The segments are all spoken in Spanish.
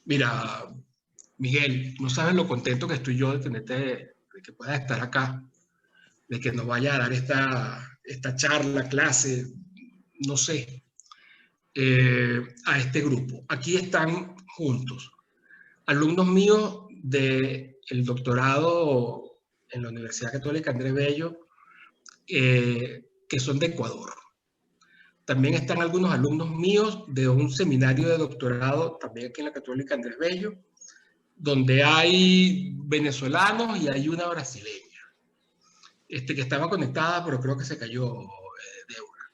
Mira, Miguel, no sabes lo contento que estoy yo de tenerte, de que puedas estar acá, de que nos vaya a dar esta charla, clase, no sé, a este grupo. Aquí están juntos alumnos míos del doctorado en la Universidad Católica Andrés Bello, que son de Ecuador. También están algunos alumnos míos de un seminario de doctorado, también aquí en la Católica Andrés Bello, donde hay venezolanos y hay una brasileña, que estaba conectada, pero creo que se cayó Débora.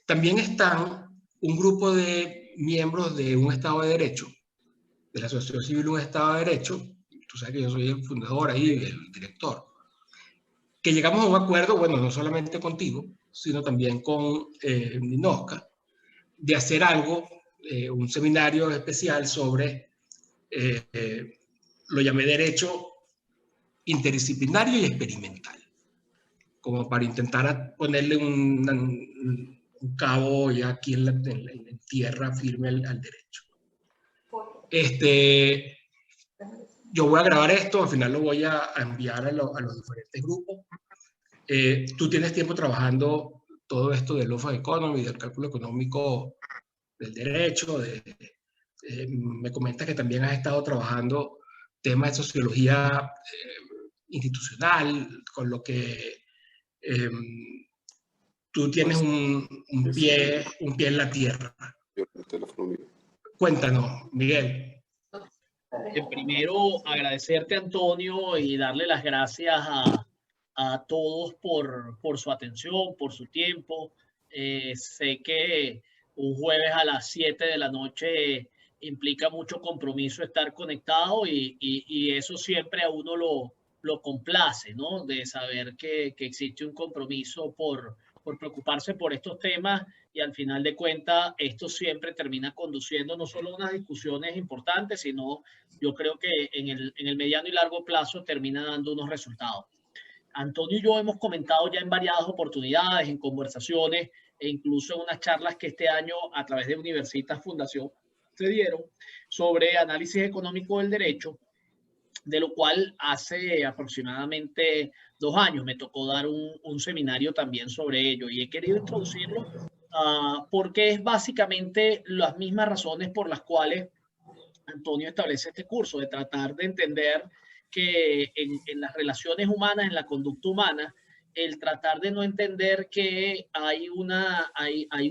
También están un grupo de miembros de un Estado de Derecho, de la Asociación Civil Un Estado de Derecho. Tú sabes que yo soy el fundador ahí, el director, que llegamos a un acuerdo, bueno, no solamente contigo, sino también con Ninosca, de hacer algo, un seminario especial sobre, lo llamé derecho interdisciplinario y experimental, como para intentar ponerle un cabo ya aquí en tierra firme al derecho. Yo voy a grabar esto, al final lo voy a enviar a los diferentes grupos. Tú tienes tiempo trabajando todo esto del Law of Economy, del cálculo económico del derecho. Me comentas que también has estado trabajando temas de sociología institucional, con lo que tú tienes un pie en la tierra. Cuéntanos, Miguel. Primero, agradecerte, Antonio, y darle las gracias a todos por su atención, por su tiempo. Sé que un jueves a las 7 de la noche implica mucho compromiso estar conectado y eso siempre a uno lo complace, ¿no? De saber que existe un compromiso por preocuparse por estos temas y al final de cuentas esto siempre termina conduciendo no solo a unas discusiones importantes, sino yo creo que en el mediano y largo plazo termina dando unos resultados. Antonio y yo hemos comentado ya en variadas oportunidades, en conversaciones e incluso en unas charlas que este año a través de Universitas Fundación se dieron sobre análisis económico del derecho, de lo cual hace aproximadamente 2 años me tocó dar un seminario también sobre ello y he querido introducirlo porque es básicamente las mismas razones por las cuales Antonio establece este curso, de tratar de entender que en las relaciones humanas, en la conducta humana, el tratar de no entender que hay un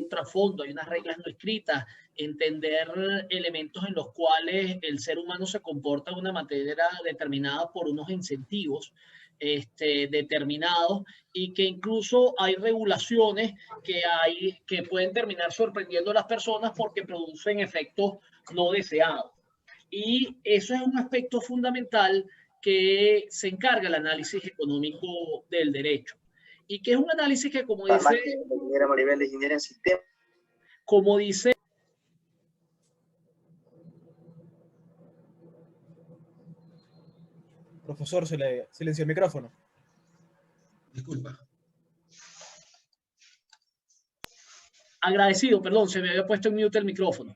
trasfondo, hay unas reglas no escritas, entender elementos en los cuales el ser humano se comporta de una manera determinada por unos incentivos determinados y que incluso hay regulaciones que pueden terminar sorprendiendo a las personas porque producen efectos no deseados. Y eso es un aspecto fundamental que se encarga el análisis económico del derecho. Y que es un análisis que, como dice, como dice, profesor, se le silenció el micrófono. Disculpa. Agradecido, perdón, se me había puesto en mute el micrófono.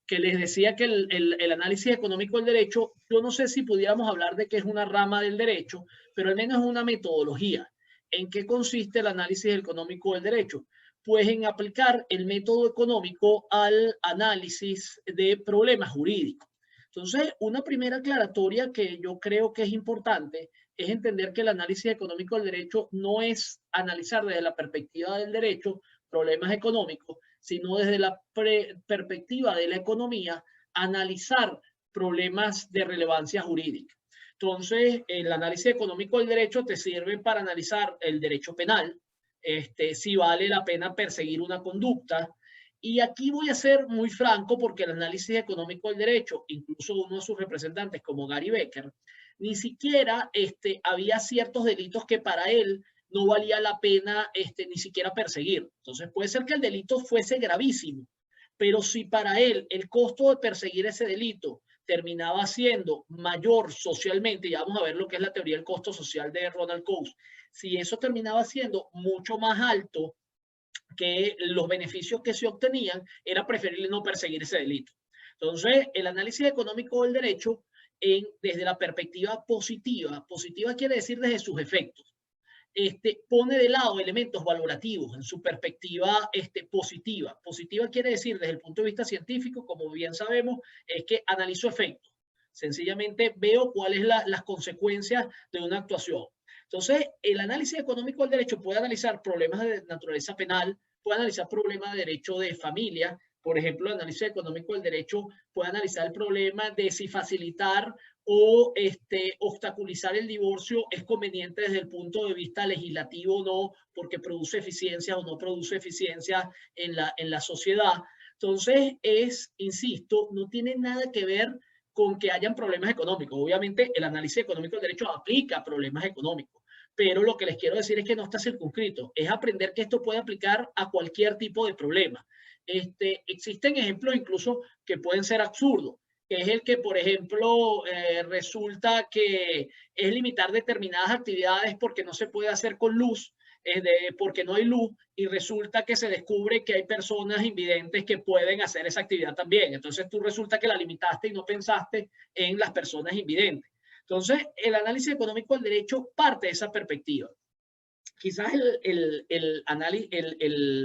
Que les decía que el análisis económico del derecho, yo no sé si pudiéramos hablar de que es una rama del derecho, pero al menos es una metodología. ¿En qué consiste el análisis económico del derecho? Pues en aplicar el método económico al análisis de problemas jurídicos. Entonces, una primera aclaratoria que yo creo que es importante es entender que el análisis económico del derecho no es analizar desde la perspectiva del derecho problemas económicos, sino desde la perspectiva de la economía, analizar problemas de relevancia jurídica. Entonces, el análisis económico del derecho te sirve para analizar el derecho penal, si vale la pena perseguir una conducta. Y aquí voy a ser muy franco porque el análisis económico del derecho, incluso uno de sus representantes como Gary Becker, ni siquiera había ciertos delitos que para él no valía la pena ni siquiera perseguir. Entonces puede ser que el delito fuese gravísimo, pero si para él el costo de perseguir ese delito terminaba siendo mayor socialmente, ya vamos a ver lo que es la teoría del costo social de Ronald Coase, si eso terminaba siendo mucho más alto que los beneficios que se obtenían era preferible no perseguir ese delito. Entonces, el análisis económico del derecho, desde la perspectiva positiva, positiva quiere decir desde sus efectos, pone de lado elementos valorativos en su perspectiva positiva. Positiva quiere decir, desde el punto de vista científico, como bien sabemos, es que analizo efectos. Sencillamente veo cuáles son las consecuencias de una actuación. Entonces, el análisis económico del derecho puede analizar problemas de naturaleza penal, puede analizar problemas de derecho de familia. Por ejemplo, el análisis económico del derecho puede analizar el problema de si facilitar o obstaculizar el divorcio es conveniente desde el punto de vista legislativo o no, porque produce eficiencia o no produce eficiencia en la sociedad. Entonces, insisto, no tiene nada que ver con que hayan problemas económicos. Obviamente, el análisis económico del derecho aplica problemas económicos, pero lo que les quiero decir es que no está circunscrito. Es aprender que esto puede aplicar a cualquier tipo de problema. Existen ejemplos incluso que pueden ser absurdos, que es el que, por ejemplo, resulta que es limitar determinadas actividades porque no se puede hacer con luz, porque no hay luz, y resulta que se descubre que hay personas invidentes que pueden hacer esa actividad también. Entonces tú resulta que la limitaste y no pensaste en las personas invidentes. Entonces, el análisis económico del derecho parte de esa perspectiva. Quizás el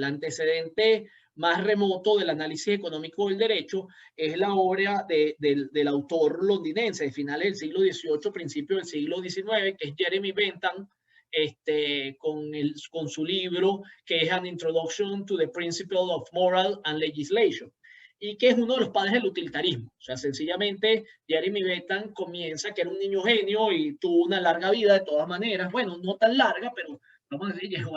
antecedente más remoto del análisis económico del derecho es la obra del autor londinense de finales del siglo XVIII, principios del siglo XIX, que es Jeremy Bentham, con su libro que es An Introduction to the Principle of Moral and Legislation, y que es uno de los padres del utilitarismo. O sea, sencillamente Jeremy Bentham comienza, que era un niño genio y tuvo una larga vida de todas maneras, bueno, no tan larga, pero vamos a decir, llegó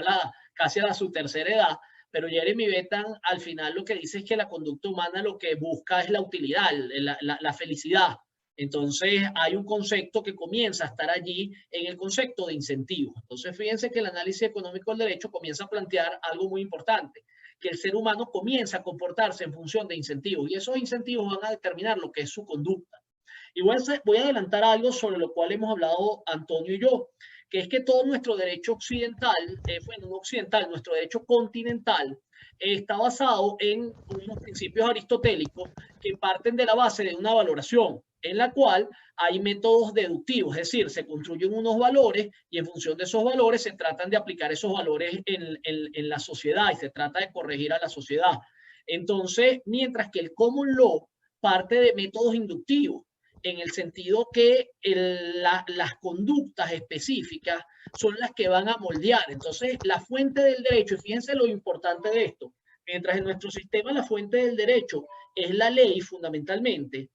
casi a su tercera edad. Pero Jeremy Bentham al final lo que dice es que la conducta humana lo que busca es la utilidad, la felicidad. Entonces hay un concepto que comienza a estar allí en el concepto de incentivo. Entonces fíjense que el análisis económico del derecho comienza a plantear algo muy importante, que el ser humano comienza a comportarse en función de incentivos, y esos incentivos van a determinar lo que es su conducta. Y voy a adelantar algo sobre lo cual hemos hablado Antonio y yo, que es que todo nuestro derecho occidental, bueno, no occidental, nuestro derecho continental, está basado en unos principios aristotélicos que parten de la base de una valoración, en la cual hay métodos deductivos, es decir, se construyen unos valores y en función de esos valores se tratan de aplicar esos valores en la sociedad y se trata de corregir a la sociedad. Entonces, mientras que el common law parte de métodos inductivos, en el sentido que las conductas específicas son las que van a moldear. Entonces, la fuente del derecho, y fíjense lo importante de esto, mientras en nuestro sistema la fuente del derecho es la ley fundamentalmente,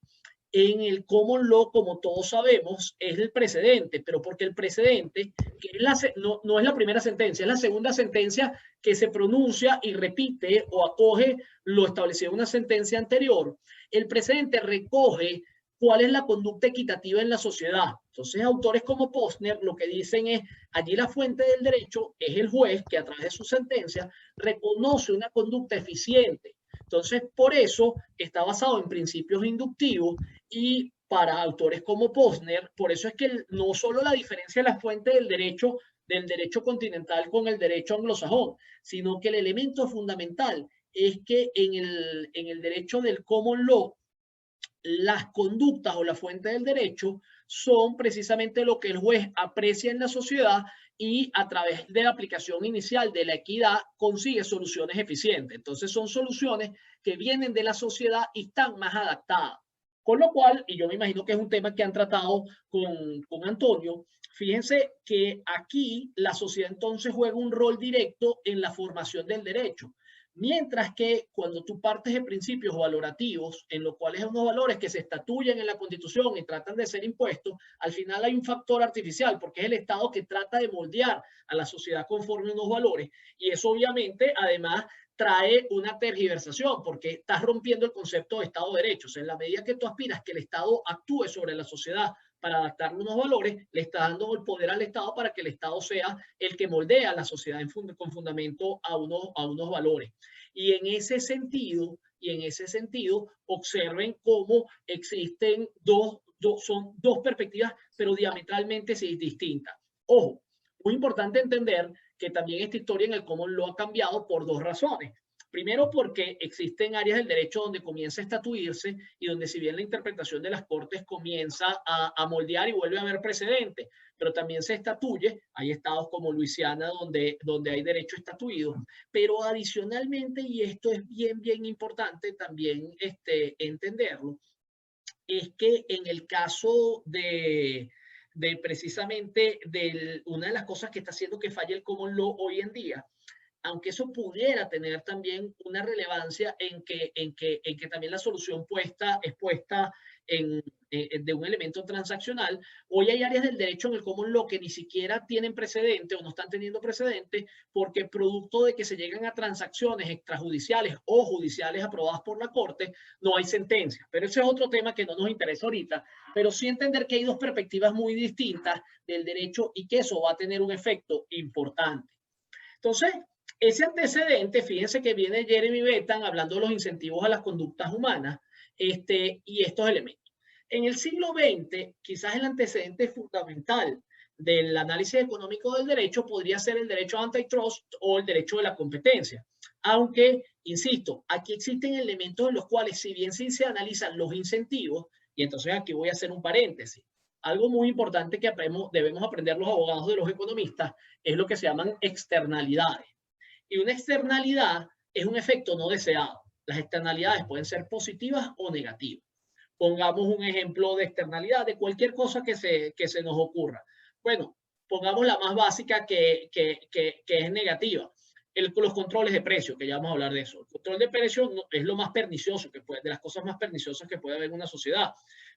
en el common law, como todos sabemos, es el precedente, pero porque el precedente, que es no es la primera sentencia, es la segunda sentencia que se pronuncia y repite o acoge lo establecido en una sentencia anterior, el precedente recoge cuál es la conducta equitativa en la sociedad. Entonces, autores como Posner lo que dicen es, allí la fuente del derecho es el juez que a través de su sentencia reconoce una conducta eficiente. Entonces, por eso está basado en principios inductivos, y para autores como Posner, por eso es que no solo la diferencia de la fuente del derecho continental con el derecho anglosajón, sino que el elemento fundamental es que en el derecho del common law, las conductas o la fuente del derecho son precisamente lo que el juez aprecia en la sociedad y a través de la aplicación inicial de la equidad consigue soluciones eficientes. Entonces son soluciones que vienen de la sociedad y están más adaptadas. Con lo cual, y yo me imagino que es un tema que han tratado con Antonio, fíjense que aquí la sociedad entonces juega un rol directo en la formación del derecho. Mientras que cuando tú partes de principios valorativos, en los cuales hay unos valores que se estatuyen en la Constitución y tratan de ser impuestos, al final hay un factor artificial, porque es el Estado que trata de moldear a la sociedad conforme a unos valores. Y eso obviamente, además, trae una tergiversación, porque estás rompiendo el concepto de Estado de Derecho. O sea, en la medida que tú aspiras que el Estado actúe sobre la sociedad para adaptarle unos valores, le está dando el poder al Estado para que el Estado sea el que moldea a la sociedad con fundamento a unos valores. Y en ese sentido, observen cómo existen son dos perspectivas, pero diametralmente distintas. Ojo, muy importante entender que también esta historia en el common law ha cambiado por dos razones. Primero, porque existen áreas del derecho donde comienza a estatuirse y donde, si bien la interpretación de las cortes comienza a moldear y vuelve a haber precedentes, pero también se estatuye. Hay estados como Luisiana donde hay derecho estatuido. Pero adicionalmente, y esto es bien importante también entenderlo, es que en el caso de precisamente una de las cosas que está haciendo que falle el common law hoy en día, aunque eso pudiera tener también una relevancia en que también la solución es puesta de un elemento transaccional, hoy hay áreas del derecho en el common law que ni siquiera tienen precedente o no están teniendo precedente, porque producto de que se llegan a transacciones extrajudiciales o judiciales aprobadas por la Corte, no hay sentencia. Pero ese es otro tema que no nos interesa ahorita, pero sí entender que hay dos perspectivas muy distintas del derecho y que eso va a tener un efecto importante. Entonces, ese antecedente, fíjense que viene Jeremy Bentham hablando de los incentivos a las conductas humanas y estos elementos. En el siglo XX, quizás el antecedente fundamental del análisis económico del derecho podría ser el derecho antitrust o el derecho de la competencia. Aunque, insisto, aquí existen elementos en los cuales, si bien sí se analizan los incentivos, y entonces aquí voy a hacer un paréntesis, algo muy importante que debemos aprender los abogados de los economistas es lo que se llaman externalidades. Y una externalidad es un efecto no deseado. Las externalidades pueden ser positivas o negativas. Pongamos un ejemplo de externalidad de cualquier cosa que se nos ocurra. Bueno, pongamos la más básica que es negativa. Los controles de precio, que ya vamos a hablar de eso. El control de precio es lo más pernicioso, de las cosas más perniciosas que puede haber en una sociedad.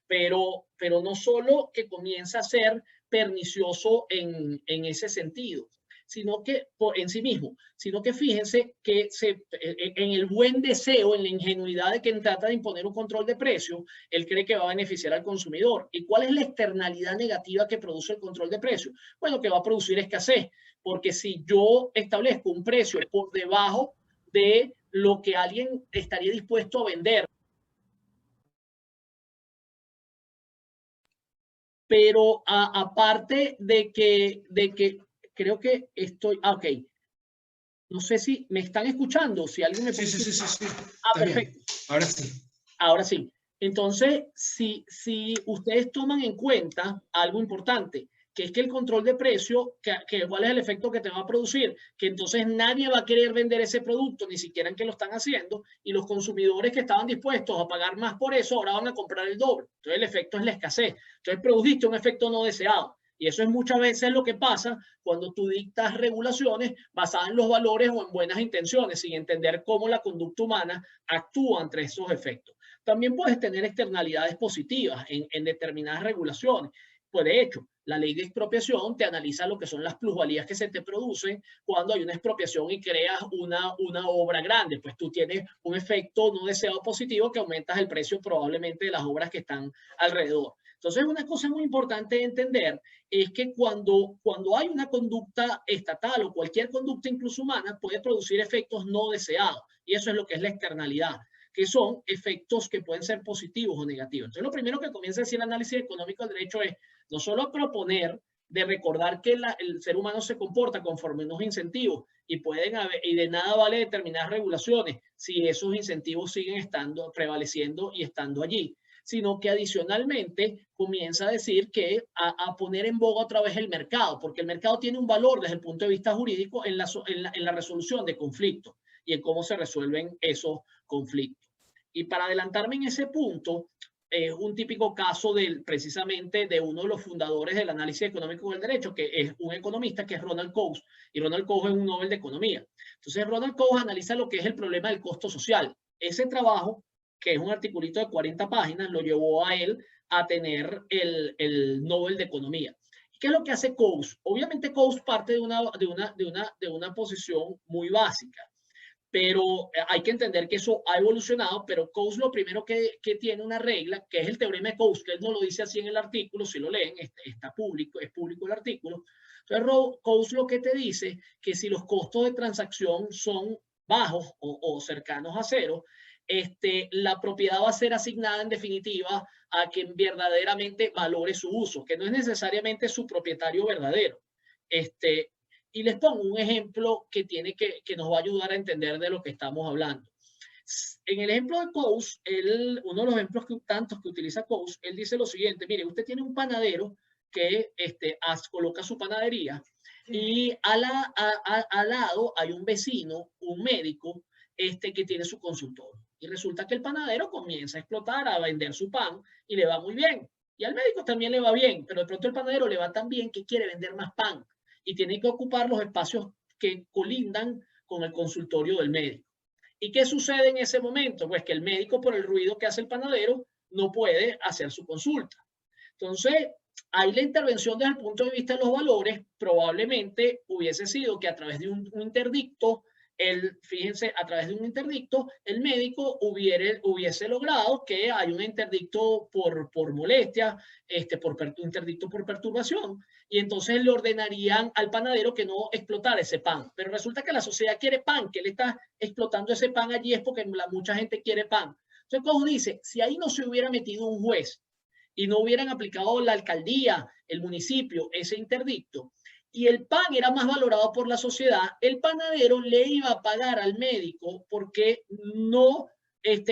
Pero no solo que comienza a ser pernicioso en ese sentido, sino que en sí mismo, sino que fíjense que en el buen deseo, en la ingenuidad de quien trata de imponer un control de precio, él cree que va a beneficiar al consumidor. ¿Y cuál es la externalidad negativa que produce el control de precio? Bueno, que va a producir escasez, porque si yo establezco un precio por debajo de lo que alguien estaría dispuesto a vender, pero aparte de que creo que estoy, ok, no sé si me están escuchando, si alguien me puede sí. Perfecto. Bien. Ahora sí. Ahora sí. Entonces, si ustedes toman en cuenta algo importante, que es que el control de precio, ¿cuál es el efecto que te va a producir? Que entonces nadie va a querer vender ese producto, ni siquiera en que lo están haciendo, y los consumidores que estaban dispuestos a pagar más por eso, ahora van a comprar el doble. Entonces, el efecto es la escasez. Entonces, produjiste un efecto no deseado. Y eso es muchas veces lo que pasa cuando tú dictas regulaciones basadas en los valores o en buenas intenciones, sin entender cómo la conducta humana actúa entre esos efectos. También puedes tener externalidades positivas en determinadas regulaciones. Pues de hecho, la ley de expropiación te analiza lo que son las plusvalías que se te producen cuando hay una expropiación y creas una obra grande. Pues tú tienes un efecto no deseado positivo que aumentas el precio probablemente de las obras que están alrededor. Entonces, una cosa muy importante de entender es que cuando hay una conducta estatal o cualquier conducta incluso humana, puede producir efectos no deseados. Y eso es lo que es la externalidad, que son efectos que pueden ser positivos o negativos. Entonces, lo primero que comienza a decir el análisis económico del derecho es no solo proponer de recordar que el ser humano se comporta conforme unos incentivos y de nada vale determinadas regulaciones si esos incentivos siguen prevaleciendo y estando allí, sino que adicionalmente comienza a decir que a poner en boga otra vez el mercado, porque el mercado tiene un valor desde el punto de vista jurídico en la resolución de conflictos y en cómo se resuelven esos conflictos. Y para adelantarme en ese punto, es un típico caso precisamente de uno de los fundadores del análisis económico del derecho, que es un economista, que es Ronald Coase, y Ronald Coase es un Nobel de Economía. Entonces, Ronald Coase analiza lo que es el problema del costo social. Ese trabajo, que es un articulito de 40 páginas, lo llevó a él a tener el Nobel de Economía. ¿Qué es lo que hace Coase? Obviamente Coase parte de una posición muy básica, pero hay que entender que eso ha evolucionado. Pero Coase lo primero que tiene una regla, que es el teorema de Coase, que él no lo dice así en el artículo, si lo leen, está público, es público el artículo. Entonces, Coase lo que te dice que si los costos de transacción son bajos o cercanos a cero, la propiedad va a ser asignada en definitiva a quien verdaderamente valore su uso, que no es necesariamente su propietario verdadero. Y les pongo un ejemplo que nos va a ayudar a entender de lo que estamos hablando. En el ejemplo de Coase, uno de los ejemplos tantos que utiliza Coase, él dice lo siguiente: mire, usted tiene un panadero que coloca su panadería y al lado hay un vecino, un médico, que tiene su consultorio. Y resulta que el panadero comienza a explotar, a vender su pan y le va muy bien. Y al médico también le va bien, pero de pronto el panadero le va tan bien que quiere vender más pan y tiene que ocupar los espacios que colindan con el consultorio del médico. ¿Y qué sucede en ese momento? Pues que el médico, por el ruido que hace el panadero, no puede hacer su consulta. Entonces, ahí la intervención desde el punto de vista de los valores probablemente hubiese sido que a través de un interdicto, fíjense, a través de un interdicto, el médico hubiese logrado que hay un interdicto por molestia, interdicto por perturbación, y entonces le ordenarían al panadero que no explotara ese pan. Pero resulta que la sociedad quiere pan, que él está explotando ese pan allí es porque mucha gente quiere pan. Entonces, como dice, si ahí no se hubiera metido un juez y no hubieran aplicado la alcaldía, el municipio, ese interdicto, y el pan era más valorado por la sociedad, el panadero le iba a pagar al médico porque no,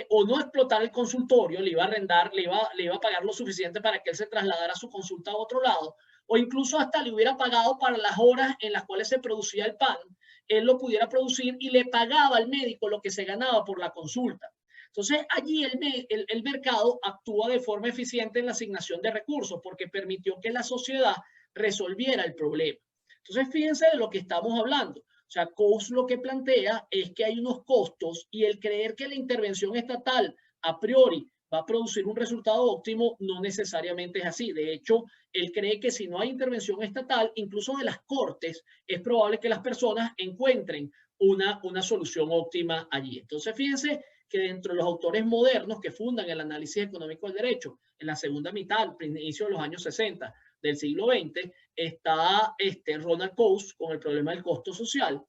o no explotar el consultorio, le iba a arrendar, le iba a pagar lo suficiente para que él se trasladara su consulta a otro lado, o incluso hasta le hubiera pagado para las horas en las cuales se producía el pan, él lo pudiera producir y le pagaba al médico lo que se ganaba por la consulta. Entonces, allí el mercado actúa de forma eficiente en la asignación de recursos porque permitió que la sociedad resolviera el problema. Entonces, fíjense de lo que estamos hablando. O sea, Coase lo que plantea es que hay unos costos y el creer que la intervención estatal a priori va a producir un resultado óptimo no necesariamente es así. De hecho, él cree que si no hay intervención estatal, incluso de las cortes, es probable que las personas encuentren una solución óptima allí. Entonces, fíjense que dentro de los autores modernos que fundan el análisis económico del derecho, en la segunda mitad, al inicio de los años 60 del siglo XX, está Ronald Coase con el problema del costo social.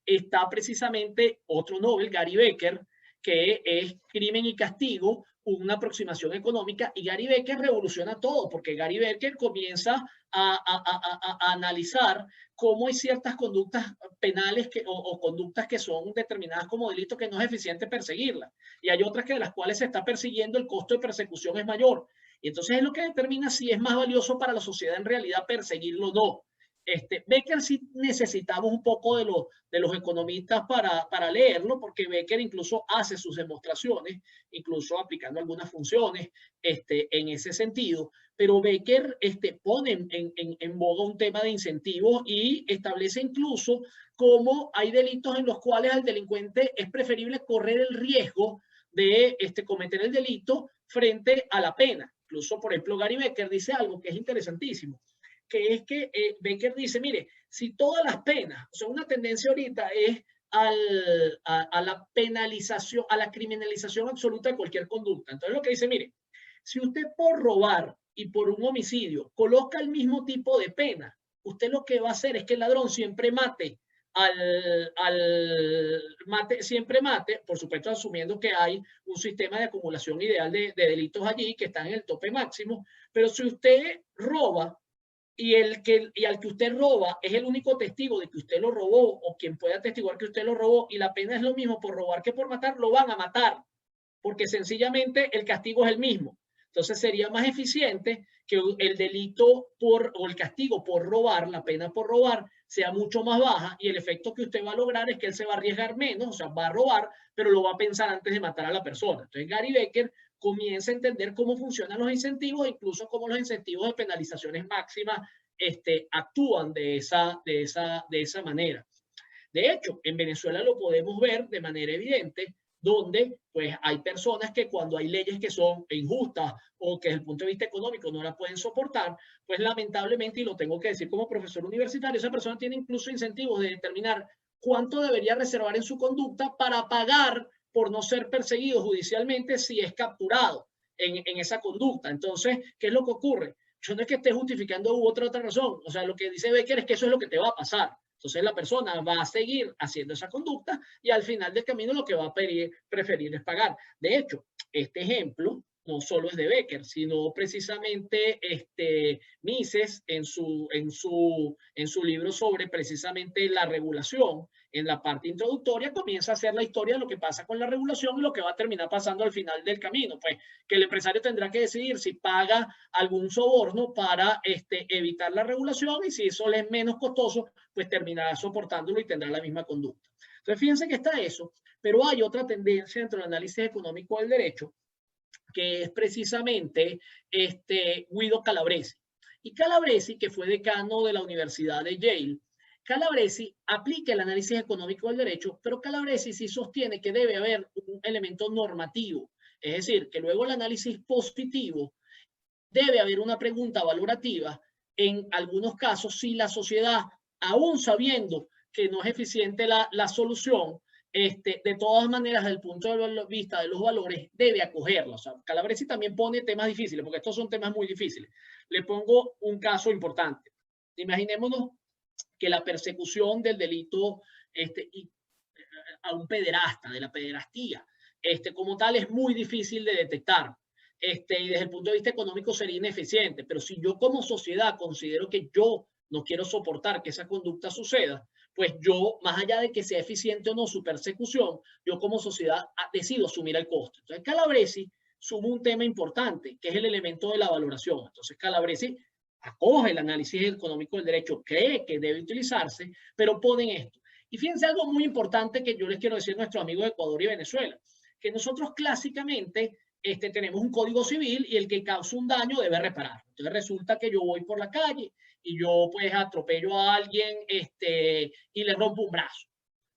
Está precisamente otro Nobel, Gary Becker, que es Crimen y Castigo, una aproximación económica, y Gary Becker revoluciona todo, porque Gary Becker comienza a analizar cómo hay ciertas conductas penales o conductas que son determinadas como delitos que no es eficiente perseguirlas, y hay otras que de las cuales se está persiguiendo, el costo de persecución es mayor, y entonces es lo que determina si es más valioso para la sociedad en realidad perseguirlo o no. Becker sí necesitamos un poco de los economistas para leerlo, porque Becker incluso hace sus demostraciones, incluso aplicando algunas funciones en ese sentido, pero Becker pone en boga un tema de incentivos y establece incluso cómo hay delitos en los cuales al delincuente es preferible correr el riesgo de cometer el delito frente a la pena. Incluso, por ejemplo, Gary Becker dice algo que es interesantísimo, que es que Becker dice, mire, si todas las penas, o sea, una tendencia ahorita es a la penalización, a la criminalización absoluta de cualquier conducta. Entonces lo que dice, mire, si usted por robar y por un homicidio coloca el mismo tipo de pena, usted lo que va a hacer es que el ladrón siempre mate, siempre mate, por supuesto asumiendo que hay un sistema de acumulación ideal de delitos allí que están en el tope máximo, pero si usted roba y al que usted roba es el único testigo de que usted lo robó o quien pueda atestiguar que usted lo robó y la pena es lo mismo por robar que por matar, lo van a matar porque sencillamente el castigo es el mismo. Entonces sería más eficiente que el delito o el castigo por robar, la pena por robar, sea mucho más baja y el efecto que usted va a lograr es que él se va a arriesgar menos, o sea, va a robar, pero lo va a pensar antes de matar a la persona. Entonces Gary Becker comienza a entender cómo funcionan los incentivos, incluso cómo los incentivos de penalizaciones máximas actúan de esa manera. De hecho, en Venezuela lo podemos ver de manera evidente, donde pues hay personas que cuando hay leyes que son injustas o que desde el punto de vista económico no la pueden soportar, pues lamentablemente, y lo tengo que decir como profesor universitario, esa persona tiene incluso incentivos de determinar cuánto debería reservar en su conducta para pagar por no ser perseguido judicialmente si es capturado en esa conducta. Entonces, ¿qué es lo que ocurre? Yo no es que esté justificando otra razón. O sea, lo que dice Becker es que eso es lo que te va a pasar. Entonces la persona va a seguir haciendo esa conducta y al final del camino lo que va a preferir es pagar. De hecho, este ejemplo no solo es de Becker, sino precisamente Mises en su libro sobre precisamente la regulación, en la parte introductoria, comienza a hacer la historia de lo que pasa con la regulación y lo que va a terminar pasando al final del camino. Pues que el empresario tendrá que decidir si paga algún soborno para evitar la regulación, y si eso le es menos costoso, pues terminará soportándolo y tendrá la misma conducta. Entonces, fíjense que está eso, pero hay otra tendencia dentro del análisis económico del derecho, que es precisamente Guido Calabresi. Y Calabresi, que fue decano de la Universidad de Yale, Calabresi aplica el análisis económico del derecho, pero Calabresi sí sostiene que debe haber un elemento normativo, es decir, que luego el análisis positivo debe haber una pregunta valorativa en algunos casos si la sociedad, aún sabiendo que no es eficiente la solución, de todas maneras, desde el punto de vista de los valores, debe acogerlo. O sea, Calabresi también pone temas difíciles, porque estos son temas muy difíciles. Le pongo un caso importante. Imaginémonos que la persecución del delito a un pederasta, de la pederastía, como tal, es muy difícil de detectar. Y desde el punto de vista económico sería ineficiente. Pero si yo como sociedad considero que yo no quiero soportar que esa conducta suceda, pues yo, más allá de que sea eficiente o no su persecución, yo como sociedad decido asumir el costo. Entonces, Calabresi suma un tema importante, que es el elemento de la valoración. Entonces, Calabresi acoge el análisis económico del derecho, cree que debe utilizarse, pero ponen esto. Y fíjense algo muy importante que yo les quiero decir a nuestros amigos de Ecuador y Venezuela, que nosotros clásicamente tenemos un código civil y el que causa un daño debe reparar. Entonces resulta que yo voy por la calle y yo pues atropello a alguien y le rompo un brazo.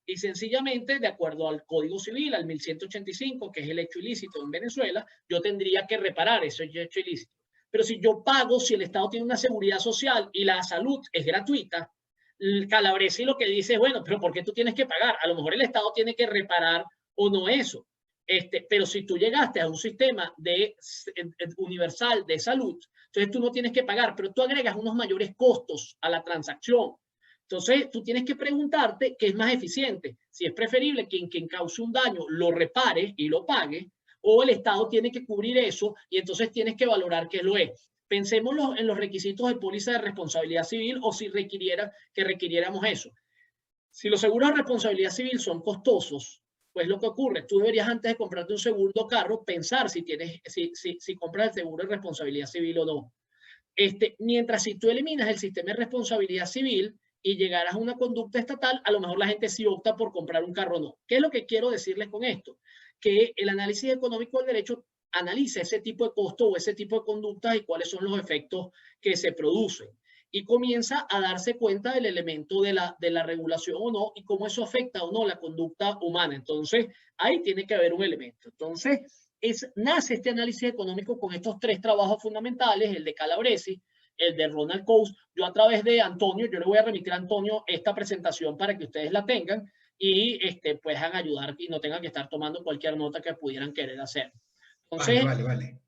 Y sencillamente, de acuerdo al Código Civil, al 1185, que es el hecho ilícito en Venezuela, yo tendría que reparar ese hecho ilícito. Pero si yo pago, si el Estado tiene una seguridad social y la salud es gratuita, Calabresi lo que dice es, bueno, pero ¿por qué tú tienes que pagar? A lo mejor el Estado tiene que reparar o no eso. Pero si tú llegaste a un sistema universal de salud, entonces tú no tienes que pagar, pero tú agregas unos mayores costos a la transacción. Entonces tú tienes que preguntarte qué es más eficiente, si es preferible que quien cause un daño lo repare y lo pague, o el Estado tiene que cubrir eso y entonces tienes que valorar qué lo es. Pensemos en los requisitos de póliza de responsabilidad civil, o si requiriéramos eso. Si los seguros de responsabilidad civil son costosos, pues lo que ocurre, tú deberías, antes de comprarte un segundo carro, pensar si compras el seguro de responsabilidad civil o no. Mientras si tú eliminas el sistema de responsabilidad civil y llegaras a una conducta estatal, a lo mejor la gente sí opta por comprar un carro o no. ¿Qué es lo que quiero decirles con esto? Que el análisis económico del derecho analiza ese tipo de costo o ese tipo de conductas y cuáles son los efectos que se producen. Y comienza a darse cuenta del elemento de la regulación o no, y cómo eso afecta o no la conducta humana. Entonces, ahí tiene que haber un elemento. Entonces, nace este análisis económico con estos tres trabajos fundamentales, el de Calabresi, el de Ronald Coase. Yo, a través de Antonio, yo le voy a remitir a Antonio esta presentación para que ustedes la tengan y puedan ayudar y no tengan que estar tomando cualquier nota que pudieran querer hacer. Entonces, vale.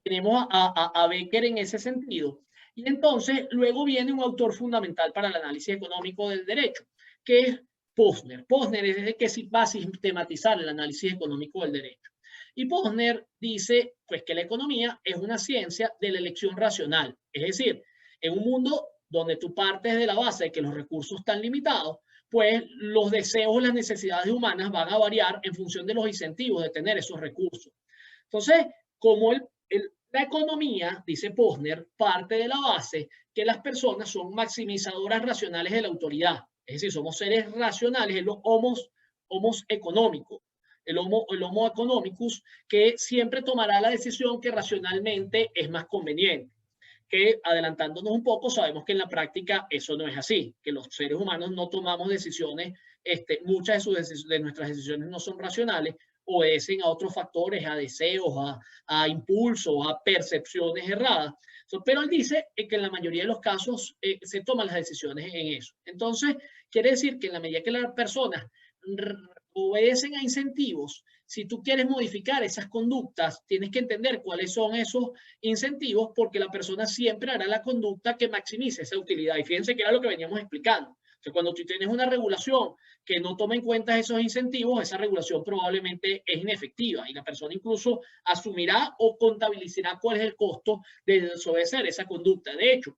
Tenemos a Becker en ese sentido. Y entonces luego viene un autor fundamental para el análisis económico del derecho, que es Posner. Posner es el que va a sistematizar el análisis económico del derecho. Y Posner dice pues, que la economía es una ciencia de la elección racional. Es decir, en un mundo donde tú partes de la base de que los recursos están limitados, pues los deseos, las necesidades humanas van a variar en función de los incentivos de tener esos recursos. Entonces, como la economía, dice Posner, parte de la base que las personas son maximizadoras racionales de la autoridad. Es decir, somos seres racionales, el homo económico, el homo economicus, que siempre tomará la decisión que racionalmente es más conveniente. Que, adelantándonos un poco, sabemos que en la práctica eso no es así, que los seres humanos no tomamos decisiones, muchas de nuestras decisiones no son racionales, obedecen a otros factores, a deseos, a impulsos, a percepciones erradas. Pero él dice que en la mayoría de los casos se toman las decisiones en eso. Entonces, quiere decir que en la medida que las personas obedecen a incentivos, si tú quieres modificar esas conductas, tienes que entender cuáles son esos incentivos, porque la persona siempre hará la conducta que maximice esa utilidad. Y fíjense que era lo que veníamos explicando. Entonces, cuando tú tienes una regulación que no toma en cuenta esos incentivos, esa regulación probablemente es inefectiva y la persona incluso asumirá o contabilizará cuál es el costo de desobedecer esa conducta. De hecho,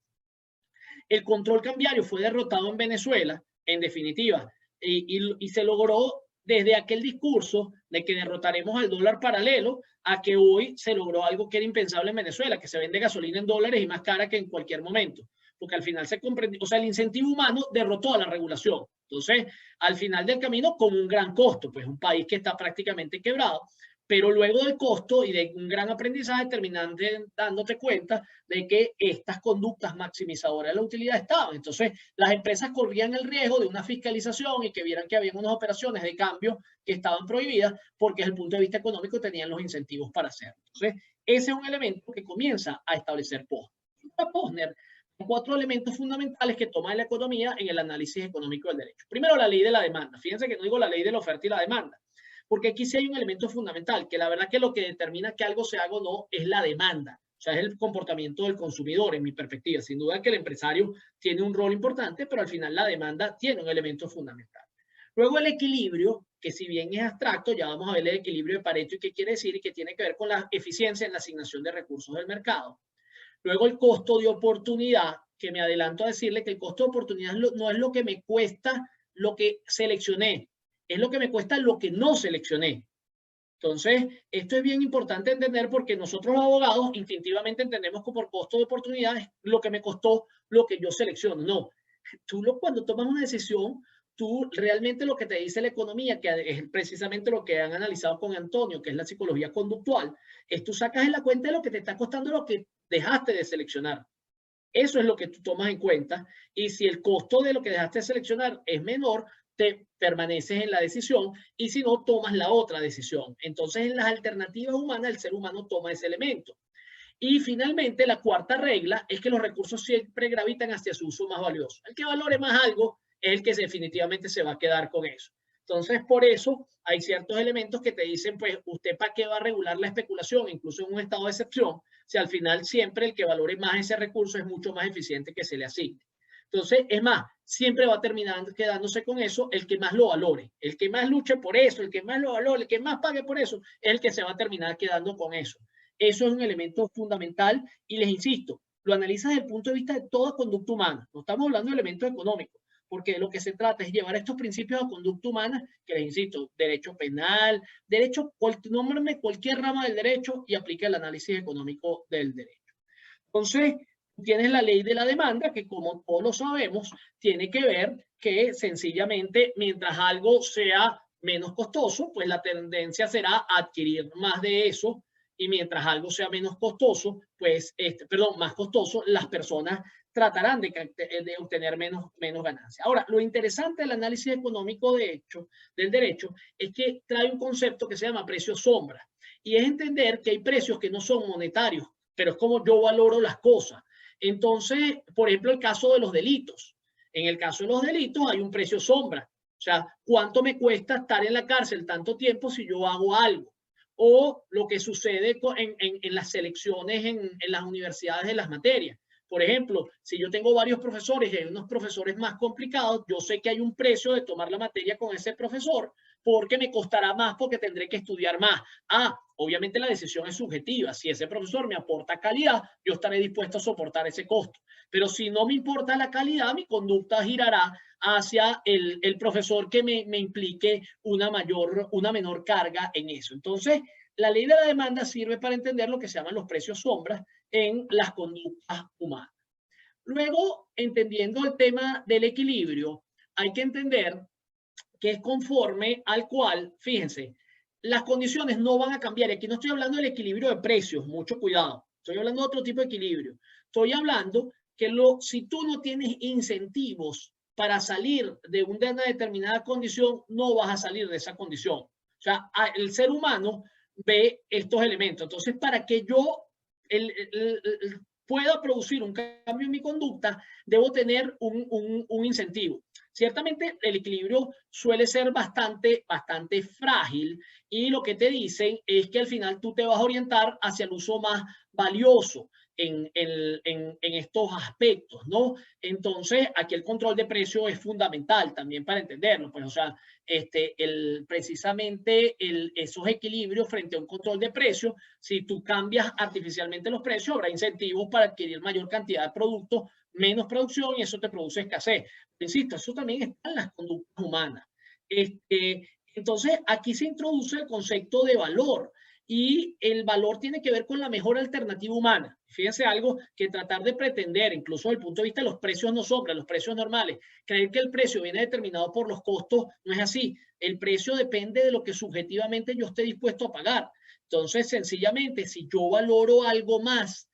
el control cambiario fue derrotado en Venezuela, en definitiva, y se logró desde aquel discurso de que derrotaremos al dólar paralelo a que hoy se logró algo que era impensable en Venezuela, que se vende gasolina en dólares y más cara que en cualquier momento, porque al final se comprendió, o sea, el incentivo humano derrotó a la regulación. Entonces, al final del camino, con un gran costo, pues un país que está prácticamente quebrado, pero luego del costo y de un gran aprendizaje terminan dándote cuenta de que estas conductas maximizadoras de la utilidad estaban. Entonces, las empresas corrían el riesgo de una fiscalización y que vieran que había unas operaciones de cambio que estaban prohibidas porque desde el punto de vista económico tenían los incentivos para hacerlo. Entonces, ese es un elemento que comienza a establecer Posner. Hay 4 elementos fundamentales que toma la economía en el análisis económico del derecho. Primero, la ley de la demanda. Fíjense que no digo la ley de la oferta y la demanda, porque aquí sí hay un elemento fundamental, que la verdad que lo que determina que algo se haga o no es la demanda. O sea, es el comportamiento del consumidor, en mi perspectiva. Sin duda que el empresario tiene un rol importante, pero al final la demanda tiene un elemento fundamental. Luego el equilibrio, que si bien es abstracto, ya vamos a ver el equilibrio de Pareto y qué quiere decir y que tiene que ver con la eficiencia en la asignación de recursos del mercado. Luego el costo de oportunidad, que me adelanto a decirle que el costo de oportunidad no es lo que me cuesta lo que seleccioné, es lo que me cuesta lo que no seleccioné. Entonces, esto es bien importante entender porque nosotros los abogados instintivamente entendemos que por costo de oportunidad es lo que me costó lo que yo selecciono. No, cuando tomas una decisión, tú realmente lo que te dice la economía, que es precisamente lo que han analizado con Antonio, que es la psicología conductual, es tú sacas en la cuenta de lo que te está costando lo que dejaste de seleccionar. Eso es lo que tú tomas en cuenta y si el costo de lo que dejaste de seleccionar es menor, te permaneces en la decisión y si no, tomas la otra decisión. Entonces, en las alternativas humanas, el ser humano toma ese elemento. Y finalmente, la cuarta regla es que los recursos siempre gravitan hacia su uso más valioso. El que valore más algo es el que definitivamente se va a quedar con eso. Entonces, por eso hay ciertos elementos que te dicen, pues, ¿usted para qué va a regular la especulación, incluso en un estado de excepción? Si al final siempre el que valore más ese recurso es mucho más eficiente que se le asigne. Entonces, es más, siempre va a terminar quedándose con eso el que más lo valore, el que más luche por eso, el que más lo valore, el que más pague por eso, es el que se va a terminar quedando con eso. Eso es un elemento fundamental y les insisto, lo analizas desde el punto de vista de toda conducta humana. No estamos hablando de elementos económicos, porque de lo que se trata es llevar estos principios a conducta humana, que les insisto, derecho penal, derecho, nómbrame cualquier rama del derecho y aplica el análisis económico del derecho. Entonces, tienes la ley de la demanda, que como todos lo sabemos, tiene que ver que sencillamente mientras algo sea menos costoso, pues la tendencia será adquirir más de eso y mientras algo sea menos costoso, pues, más costoso, las personas tratarán de obtener menos ganancia. Ahora, lo interesante del análisis económico del derecho es que trae un concepto que se llama precio sombra y es entender que hay precios que no son monetarios, pero es como yo valoro las cosas. Entonces, por ejemplo, el caso de los delitos. En el caso de los delitos hay un precio sombra. O sea, ¿cuánto me cuesta estar en la cárcel tanto tiempo si yo hago algo? O lo que sucede en las selecciones en las universidades de las materias. Por ejemplo, si yo tengo varios profesores y hay unos profesores más complicados, yo sé que hay un precio de tomar la materia con ese profesor porque me costará más porque tendré que estudiar más. Obviamente la decisión es subjetiva. Si ese profesor me aporta calidad, yo estaré dispuesto a soportar ese costo. Pero si no me importa la calidad, mi conducta girará hacia el profesor que me implique una menor carga en eso. Entonces, la ley de la demanda sirve para entender lo que se llaman los precios sombras en las conductas humanas. Luego, entendiendo el tema del equilibrio, hay que entender que es conforme al cual, fíjense, las condiciones no van a cambiar. Aquí no estoy hablando del equilibrio de precios, mucho cuidado. Estoy hablando de otro tipo de equilibrio. Estoy hablando que si tú no tienes incentivos para salir de una determinada condición, no vas a salir de esa condición. O sea, el ser humano ve estos elementos. Entonces, para que yo pueda producir un cambio en mi conducta, debo tener un incentivo. Ciertamente el equilibrio suele ser bastante frágil y lo que te dicen es que al final tú te vas a orientar hacia el uso más valioso. en estos aspectos, ¿no? Entonces, aquí el control de precio es fundamental también para entenderlo, pues, o sea, precisamente esos equilibrios frente a un control de precio, si tú cambias artificialmente los precios, habrá incentivos para adquirir mayor cantidad de productos, menos producción, y eso te produce escasez. Pero insisto, eso también está en las conductas humanas. Entonces, aquí se introduce el concepto de valor. Y el valor tiene que ver con la mejor alternativa humana. Fíjense algo, que tratar de pretender, incluso desde el punto de vista de los precios no sobran, los precios normales, creer que el precio viene determinado por los costos, no es así. El precio depende de lo que subjetivamente yo esté dispuesto a pagar. Entonces, sencillamente, si yo valoro algo más,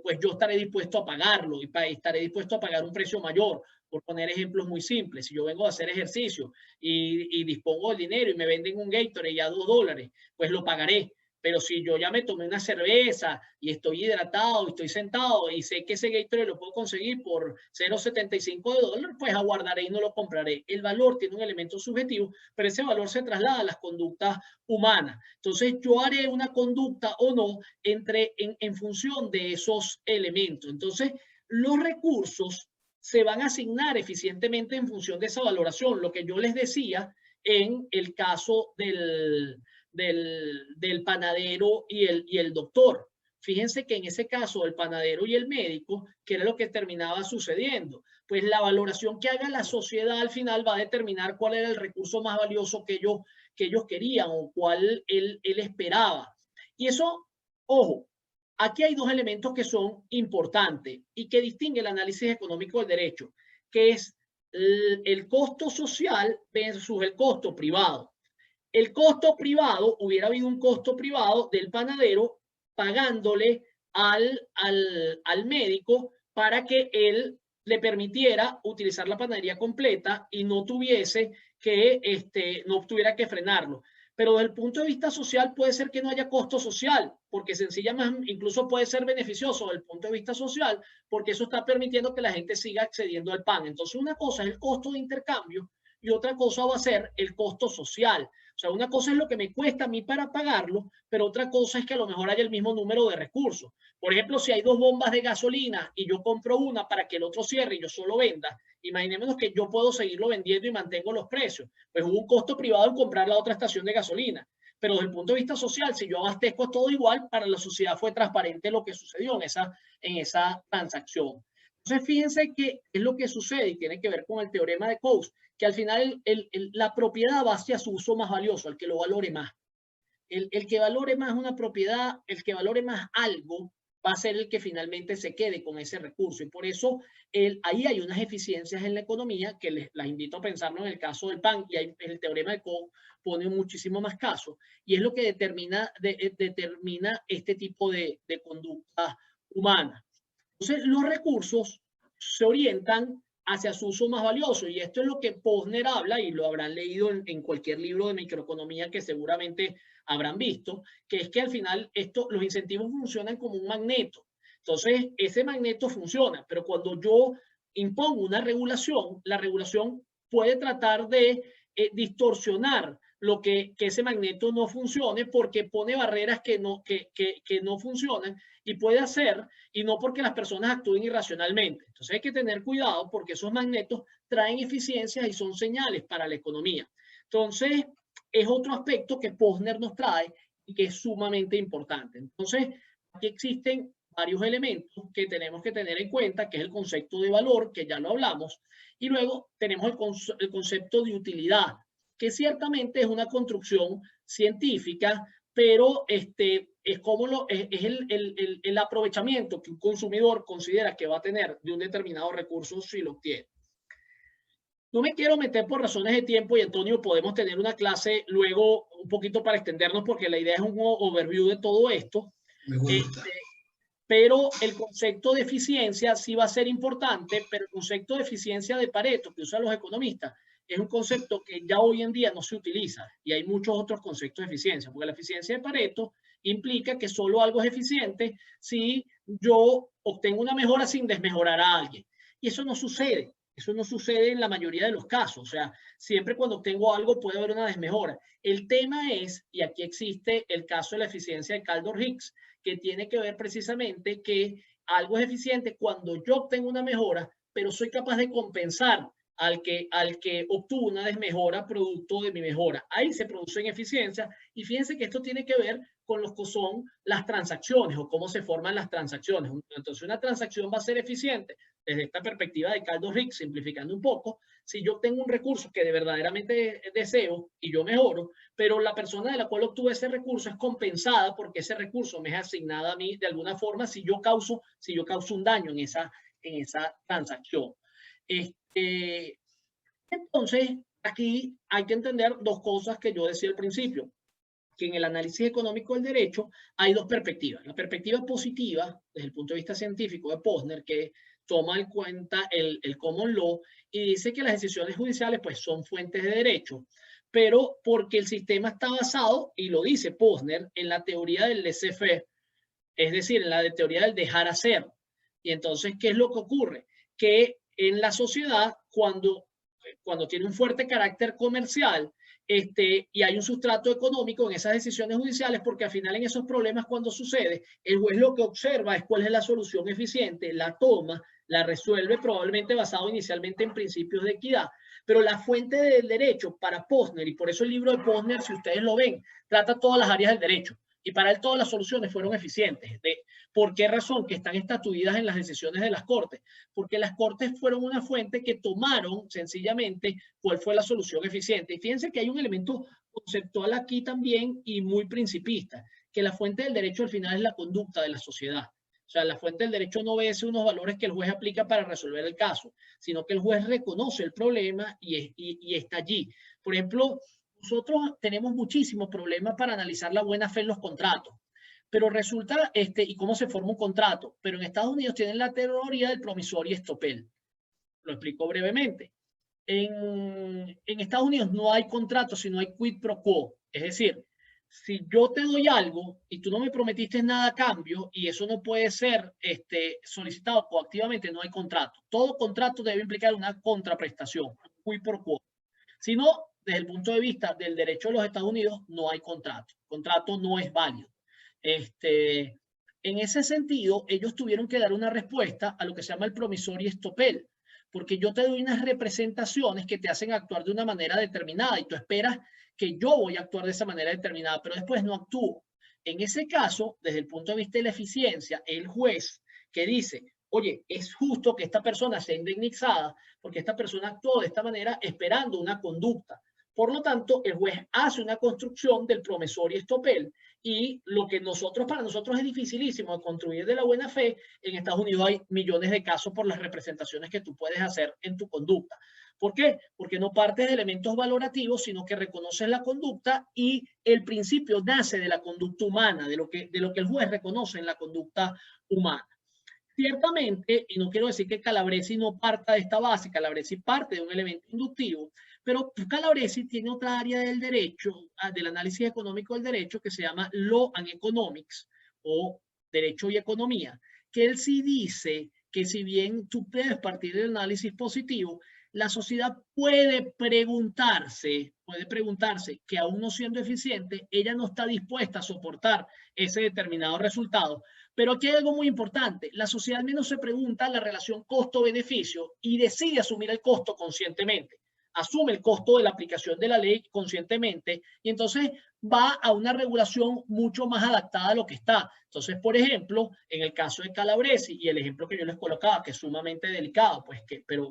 pues yo estaré dispuesto a pagarlo y estaré dispuesto a pagar un precio mayor. Por poner ejemplos muy simples, si yo vengo a hacer ejercicio y dispongo del dinero y me venden un Gatorade a $2, pues lo pagaré. Pero si yo ya me tomé una cerveza y estoy hidratado y estoy sentado y sé que ese Gatorade lo puedo conseguir por $0.75, pues aguardaré y no lo compraré. El valor tiene un elemento subjetivo, pero ese valor se traslada a las conductas humanas. Entonces yo haré una conducta o no en función de esos elementos. Entonces los recursos se van a asignar eficientemente en función de esa valoración. Lo que yo les decía en el caso del panadero y el doctor. Fíjense que en ese caso el panadero y el médico, ¿qué era lo que terminaba sucediendo? Pues la valoración que haga la sociedad al final va a determinar cuál era el recurso más valioso que ellos querían o cuál él esperaba. Y eso, ojo, aquí hay dos elementos que son importantes y que distinguen el análisis económico del derecho, que es el costo social versus el costo privado. El costo privado, hubiera habido un costo privado del panadero pagándole al médico para que él le permitiera utilizar la panadería completa y no tuviese no tuviera que frenarlo. Pero desde el punto de vista social puede ser que no haya costo social, porque sencillamente incluso puede ser beneficioso desde el punto de vista social, porque eso está permitiendo que la gente siga accediendo al pan. Entonces una cosa es el costo de intercambio y otra cosa va a ser el costo social. O sea, una cosa es lo que me cuesta a mí para pagarlo, pero otra cosa es que a lo mejor haya el mismo número de recursos. Por ejemplo, si hay dos bombas de gasolina y yo compro una para que el otro cierre y yo solo venda, imaginémonos que yo puedo seguirlo vendiendo y mantengo los precios. Pues hubo un costo privado en comprar la otra estación de gasolina. Pero desde el punto de vista social, si yo abastezco todo igual, para la sociedad fue transparente lo que sucedió en esa transacción. Entonces, fíjense qué es lo que sucede y tiene que ver con el teorema de Coase, que al final la propiedad va hacia su uso más valioso, el que lo valore más. El que valore más una propiedad, el que valore más algo, va a ser el que finalmente se quede con ese recurso. Y por eso ahí hay unas eficiencias en la economía que las invito a pensarlo en el caso del pan, y ahí el teorema de Coase pone muchísimo más casos, y es lo que determina este tipo de conducta humana. Entonces, los recursos se orientan hacia su uso más valioso, y esto es lo que Posner habla, y lo habrán leído en cualquier libro de microeconomía que seguramente habrán visto, que es que al final los incentivos funcionan como un magneto. Entonces, ese magneto funciona, pero cuando yo impongo una regulación, la regulación puede tratar de distorsionar que ese magneto no funcione, porque pone barreras que no funcionan, y puede hacer, y no porque las personas actúen irracionalmente. Entonces hay que tener cuidado, porque esos magnetos traen eficiencias y son señales para la economía. Entonces es otro aspecto que Posner nos trae y que es sumamente importante. Entonces aquí existen varios elementos que tenemos que tener en cuenta, que es el concepto de valor, que ya lo hablamos, y luego tenemos el concepto de utilidad, que ciertamente es una construcción científica, pero es como el aprovechamiento que un consumidor considera que va a tener de un determinado recurso si lo obtiene. No me quiero meter por razones de tiempo, y Antonio, podemos tener una clase luego un poquito para extendernos, porque la idea es un overview de todo esto. Me gusta. Pero el concepto de eficiencia sí va a ser importante, pero el concepto de eficiencia de Pareto que usan los economistas es un concepto que ya hoy en día no se utiliza, y hay muchos otros conceptos de eficiencia, porque la eficiencia de Pareto implica que solo algo es eficiente si yo obtengo una mejora sin desmejorar a alguien, y eso no sucede. Eso no sucede en la mayoría de los casos. O sea, siempre cuando obtengo algo puede haber una desmejora. El tema es, y aquí existe el caso de la eficiencia de Kaldor-Hicks, que tiene que ver precisamente que algo es eficiente cuando yo obtengo una mejora, pero soy capaz de compensar al que obtuvo una desmejora producto de mi mejora. Ahí se produce ineficiencia y fíjense que esto tiene que ver con lo que son las transacciones o cómo se forman las transacciones. Entonces una transacción va a ser eficiente desde esta perspectiva de Kaldor-Hicks, simplificando un poco, si yo tengo un recurso que de verdaderamente deseo y yo mejoro, pero la persona de la cual obtuve ese recurso es compensada porque ese recurso me es asignado a mí de alguna forma si yo causo un daño en esa transacción. Entonces, aquí hay que entender dos cosas que yo decía al principio, que en el análisis económico del derecho hay dos perspectivas. La perspectiva positiva, desde el punto de vista científico de Posner, que toma en cuenta el common law y dice que las decisiones judiciales pues, son fuentes de derecho, pero porque el sistema está basado, y lo dice Posner, en la teoría del laissez-faire, es decir, en la teoría del dejar hacer. Y entonces, ¿qué es lo que ocurre? Que en la sociedad, cuando tiene un fuerte carácter comercial, y hay un sustrato económico en esas decisiones judiciales, porque al final en esos problemas cuando sucede, el juez lo que observa es cuál es la solución eficiente, la toma, la resuelve probablemente basado inicialmente en principios de equidad, pero la fuente del derecho para Posner, y por eso el libro de Posner, si ustedes lo ven, trata todas las áreas del derecho, y para él todas las soluciones fueron eficientes. ¿Por qué razón? Que están estatuidas en las decisiones de las Cortes. Porque las Cortes fueron una fuente que tomaron sencillamente cuál fue la solución eficiente. Y fíjense que hay un elemento conceptual aquí también y muy principista, que la fuente del derecho al final es la conducta de la sociedad. O sea, la fuente del derecho no obedece unos valores que el juez aplica para resolver el caso, sino que el juez reconoce el problema y está allí. Por ejemplo, nosotros tenemos muchísimos problemas para analizar la buena fe en los contratos. Pero resulta, y cómo se forma un contrato. Pero en Estados Unidos tienen la teoría del promissory estoppel. Lo explico brevemente. En Estados Unidos no hay contrato, sino hay quid pro quo. Es decir, si yo te doy algo y tú no me prometiste nada a cambio y eso no puede ser solicitado coactivamente, no hay contrato. Todo contrato debe implicar una contraprestación, quid pro quo. Si no, desde el punto de vista del derecho de los Estados Unidos, no hay contrato. El contrato no es válido. En ese sentido, ellos tuvieron que dar una respuesta a lo que se llama el promissory estoppel, porque yo te doy unas representaciones que te hacen actuar de una manera determinada y tú esperas que yo voy a actuar de esa manera determinada, pero después no actúo. En ese caso, desde el punto de vista de la eficiencia, el juez que dice, oye, es justo que esta persona sea indemnizada porque esta persona actuó de esta manera esperando una conducta. Por lo tanto, el juez hace una construcción del promissory estoppel y lo que para nosotros es dificilísimo construir de la buena fe, en Estados Unidos hay millones de casos por las representaciones que tú puedes hacer en tu conducta. ¿Por qué? Porque no partes de elementos valorativos, sino que reconoces la conducta y el principio nace de la conducta humana, de lo que el juez reconoce en la conducta humana. Ciertamente, y no quiero decir que Calabresi no parta de esta base, Calabresi parte de un elemento inductivo, pero Calabresi tiene otra área del derecho, del análisis económico del derecho, que se llama Law and Economics, o Derecho y Economía, que él sí dice que si bien tú puedes partir del análisis positivo, la sociedad puede preguntarse que aún no siendo eficiente, ella no está dispuesta a soportar ese determinado resultado. Pero aquí hay algo muy importante. La sociedad al menos se pregunta la relación costo-beneficio y decide asumir el costo conscientemente. Asume el costo de la aplicación de la ley conscientemente y entonces va a una regulación mucho más adaptada a lo que está. Entonces, por ejemplo, en el caso de Calabresi y el ejemplo que yo les colocaba, que es sumamente delicado, pues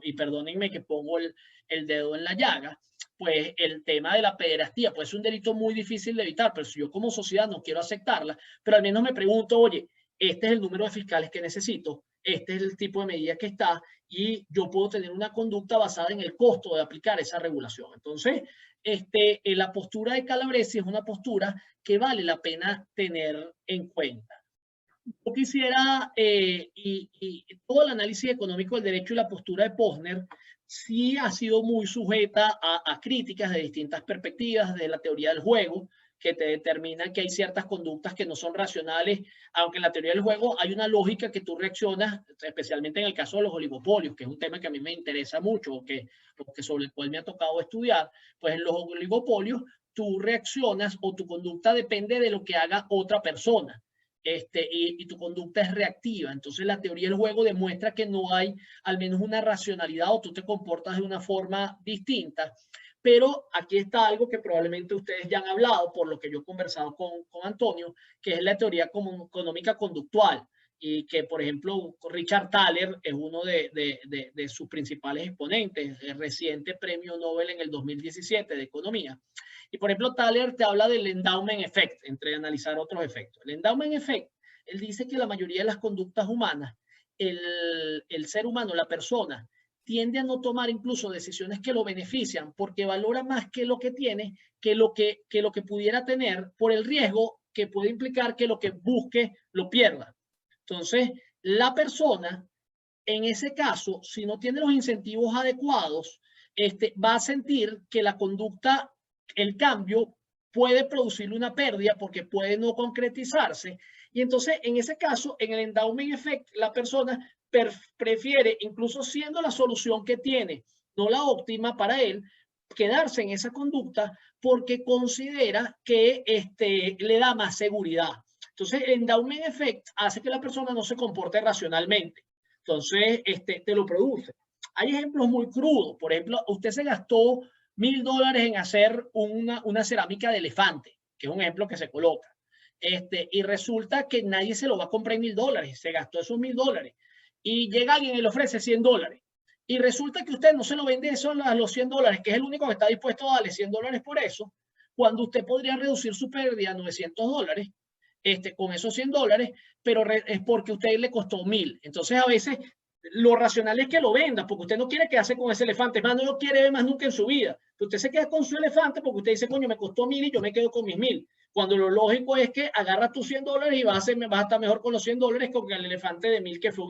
y perdónenme que pongo el dedo en la llaga, pues el tema de la pederastía, pues es un delito muy difícil de evitar, pero si yo como sociedad no quiero aceptarla, pero al menos me pregunto, oye, este es el número de fiscales que necesito, este es el tipo de medida que está y yo puedo tener una conducta basada en el costo de aplicar esa regulación. Entonces, la postura de Calabresi es una postura que vale la pena tener en cuenta. Yo quisiera, y todo el análisis económico del derecho y la postura de Posner sí ha sido muy sujeta a críticas de distintas perspectivas de la teoría del juego, que te determina que hay ciertas conductas que no son racionales, aunque en la teoría del juego hay una lógica que tú reaccionas, especialmente en el caso de los oligopolios, que es un tema que a mí me interesa mucho, porque sobre el cual me ha tocado estudiar. Pues en los oligopolios tú reaccionas o tu conducta depende de lo que haga otra persona. Y tu conducta es reactiva. Entonces la teoría del juego demuestra que no hay al menos una racionalidad o tú te comportas de una forma distinta. Pero aquí está algo que probablemente ustedes ya han hablado, por lo que yo he conversado con Antonio, que es la teoría económica conductual. Y que, por ejemplo, Richard Thaler es uno de sus principales exponentes, el reciente premio Nobel en el 2017 de economía. Y, por ejemplo, Thaler te habla del endowment effect, entre analizar otros efectos. El endowment effect, él dice que la mayoría de las conductas humanas, el ser humano, la persona, tiende a no tomar incluso decisiones que lo benefician porque valora más que lo que tiene que lo que pudiera tener por el riesgo que puede implicar que lo que busque lo pierda. Entonces, la persona, en ese caso, si no tiene los incentivos adecuados, va a sentir que la conducta, el cambio, puede producirle una pérdida porque puede no concretizarse. Y entonces, en ese caso, en el endowment effect, la persona prefiere, incluso siendo la solución que tiene, no la óptima para él, quedarse en esa conducta porque considera que le da más seguridad. Entonces, el endowment effect hace que la persona no se comporte racionalmente. Entonces, te lo produce. Hay ejemplos muy crudos. Por ejemplo, usted se gastó $1000 en hacer una cerámica de elefante, que es un ejemplo que se coloca. Y resulta que nadie se lo va a comprar en $1000. Se gastó esos $1000. Y llega alguien y le ofrece $100. Y resulta que usted no se lo vende eso a los $100, que es el único que está dispuesto a darle $100 por eso, cuando usted podría reducir su pérdida a $900 con esos $100, pero es porque a usted le costó 1000. Entonces, a veces lo racional es que lo venda, porque usted no quiere quedarse con ese elefante, es más, no lo quiere ver más nunca en su vida. Pero usted se queda con su elefante porque usted dice, coño, me costó 1000 y yo me quedo con mis 1000. Cuando lo lógico es que agarra tus $100 y vas a estar mejor con los $100 que con el elefante de 1000, que fue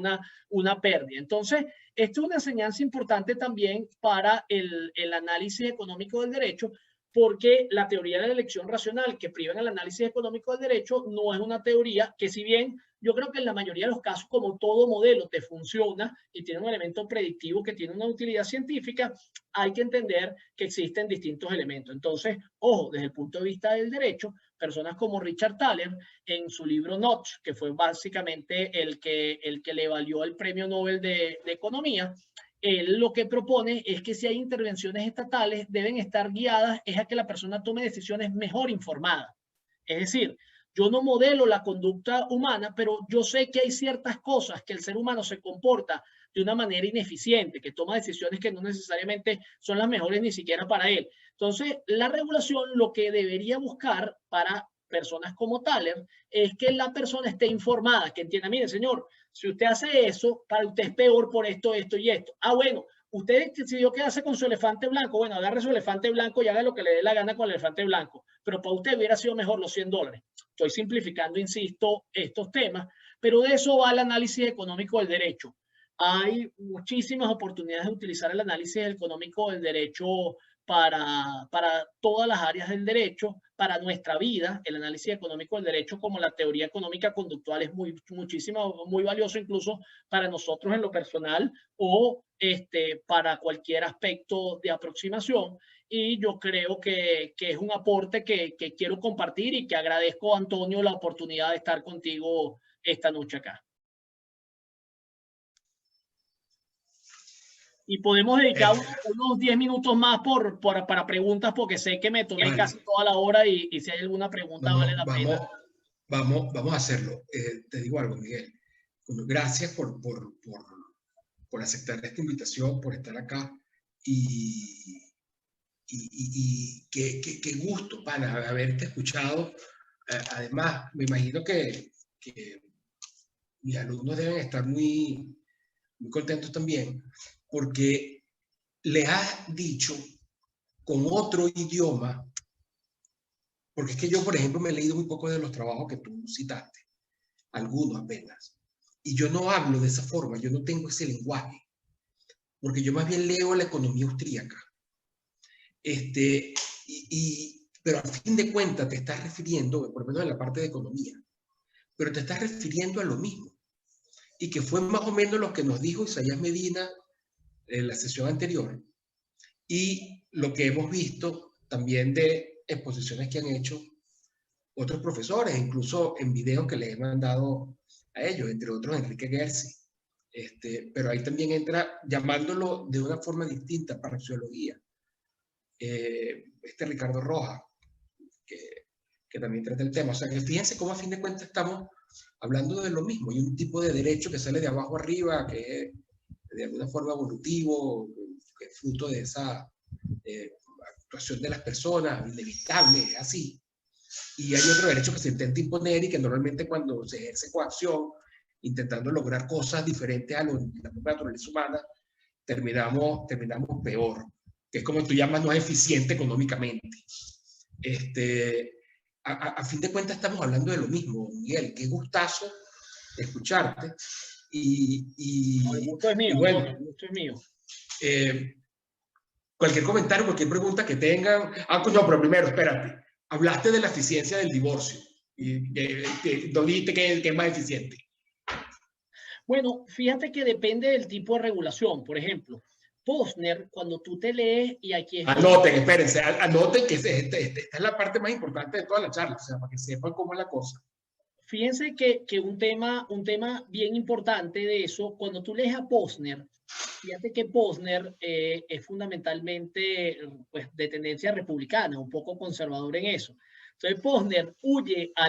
una pérdida. Entonces, esto es una enseñanza importante también para el análisis económico del derecho, porque la teoría de la elección racional que priva en el análisis económico del derecho no es una teoría que, si bien yo creo que en la mayoría de los casos, como todo modelo te funciona y tiene un elemento predictivo que tiene una utilidad científica, hay que entender que existen distintos elementos. Entonces, ojo, desde el punto de vista del derecho, personas como Richard Thaler, en su libro Notch, que fue básicamente el que le valió el premio Nobel de Economía, él lo que propone es que si hay intervenciones estatales, deben estar guiadas es a que la persona tome decisiones mejor informadas. Es decir, yo no modelo la conducta humana, pero yo sé que hay ciertas cosas que el ser humano se comporta de una manera ineficiente, que toma decisiones que no necesariamente son las mejores ni siquiera para él. Entonces, la regulación lo que debería buscar para personas como Thaler es que la persona esté informada, que entienda, mire, señor, si usted hace eso, para usted es peor por esto, esto y esto. Ah, bueno, usted decidió quedarse con su elefante blanco. Bueno, agarre su elefante blanco y haga lo que le dé la gana con el elefante blanco. Pero para usted hubiera sido mejor los $100. Estoy simplificando, insisto, estos temas, pero de eso va el análisis económico del derecho. Hay muchísimas oportunidades de utilizar el análisis económico del derecho para todas las áreas del derecho, para nuestra vida. El análisis económico del derecho, como la teoría económica conductual, es muy valioso incluso para nosotros en lo personal o para cualquier aspecto de aproximación. Y yo creo que es un aporte que quiero compartir y que agradezco a Antonio la oportunidad de estar contigo esta noche acá. Y podemos dedicar unos 10 minutos más para preguntas, porque sé que me tomé casi toda la hora y si hay alguna pregunta vale la pena. Vamos a hacerlo. Te digo algo, Miguel. Gracias por aceptar esta invitación, por estar acá. Y qué gusto, pana, haberte escuchado. Además, me imagino que mis alumnos deben estar muy contentos también, porque les has dicho con otro idioma, porque es que yo, por ejemplo, me he leído muy poco de los trabajos que tú citaste, algunos apenas, y yo no hablo de esa forma, yo no tengo ese lenguaje, porque yo más bien leo la economía austríaca. Y pero a fin de cuentas te estás refiriendo, por lo menos en la parte de economía, pero te estás refiriendo a lo mismo. Y que fue más o menos lo que nos dijo Isaías Medina en la sesión anterior, y lo que hemos visto también de exposiciones que han hecho otros profesores, incluso en videos que les he mandado a ellos, entre otros Enrique Gersi. Pero ahí también entra llamándolo de una forma distinta, parapsicología. Ricardo Rojas, que también trata el tema. O sea, que fíjense cómo a fin de cuentas estamos hablando de lo mismo. Y un tipo de derecho que sale de abajo arriba, que es de alguna forma evolutivo, que es fruto de esa actuación de las personas, inevitable, así. Y hay otro derecho que se intenta imponer y que normalmente cuando se ejerce coacción, intentando lograr cosas diferentes a la propia naturaleza humana, terminamos peor, que es como tú llamas, no es eficiente económicamente. A fin de cuentas estamos hablando de lo mismo, Miguel. Qué gustazo escucharte. El gusto es mío, bueno, el gusto es mío. Cualquier comentario, cualquier pregunta que tengan. No, pero primero, espérate. Hablaste de la eficiencia del divorcio. Y no dijiste que es más eficiente. Bueno, fíjate que depende del tipo de regulación. Por ejemplo, Posner, cuando tú te lees, y aquí es... Anoten, espérense, anoten que esta es la parte más importante de toda la charla, o sea, para que sepan cómo es la cosa. Fíjense que un tema bien importante de eso, cuando tú lees a Posner, fíjate que Posner es fundamentalmente pues, de tendencia republicana, un poco conservador en eso. Entonces Posner huye a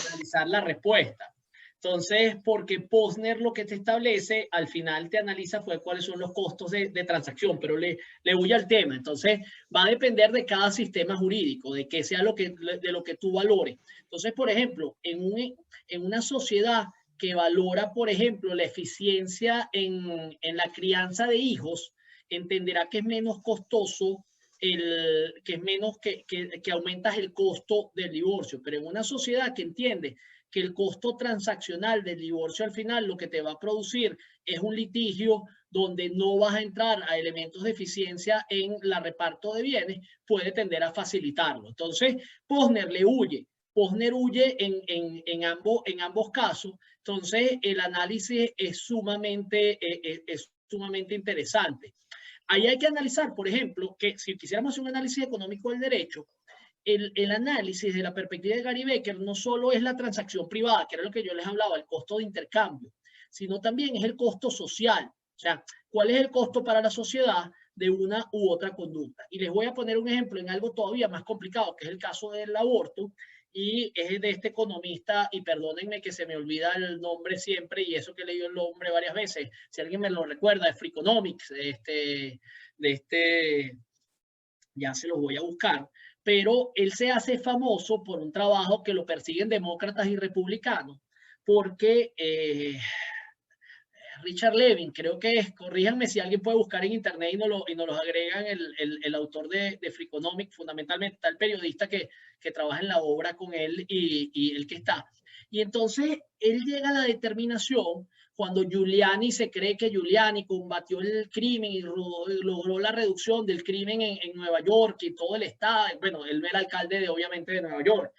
analizar la respuesta. Entonces, porque Posner lo que te establece, al final te analiza fue cuáles son los costos de transacción, pero le huye al tema. Entonces, va a depender de cada sistema jurídico, de qué sea de lo que tú valores. Entonces, por ejemplo, en una sociedad que valora, por ejemplo, la eficiencia en la crianza de hijos, entenderá que es menos costoso, que aumentas el costo del divorcio. Pero en una sociedad que entiende que el costo transaccional del divorcio al final lo que te va a producir es un litigio donde no vas a entrar a elementos de eficiencia en la reparto de bienes, puede tender a facilitarlo. Entonces, Posner le huye. Posner huye en ambos casos. Entonces, el análisis es sumamente interesante. Ahí hay que analizar, por ejemplo, que si quisiéramos hacer un análisis económico del derecho, el análisis de la perspectiva de Gary Becker no solo es la transacción privada, que era lo que yo les hablaba, el costo de intercambio, sino también es el costo social. O sea, ¿cuál es el costo para la sociedad de una u otra conducta? Y les voy a poner un ejemplo en algo todavía más complicado, que es el caso del aborto, y es de este economista, y perdónenme que se me olvida el nombre siempre, y eso que he leído el nombre varias veces, si alguien me lo recuerda, de Freakonomics, ya se lo voy a buscar, pero él se hace famoso por un trabajo que lo persiguen demócratas y republicanos, porque Richard Levin, creo que es, corríjanme si alguien puede buscar en internet y nos los agregan el autor de Freakonomics, fundamentalmente está el periodista que trabaja en la obra con él y el que está. Y entonces él llega a la determinación cuando Giuliani se cree que Giuliani combatió el crimen y logró la reducción del crimen en Nueva York y todo el estado. Bueno, él no era alcalde obviamente de Nueva York,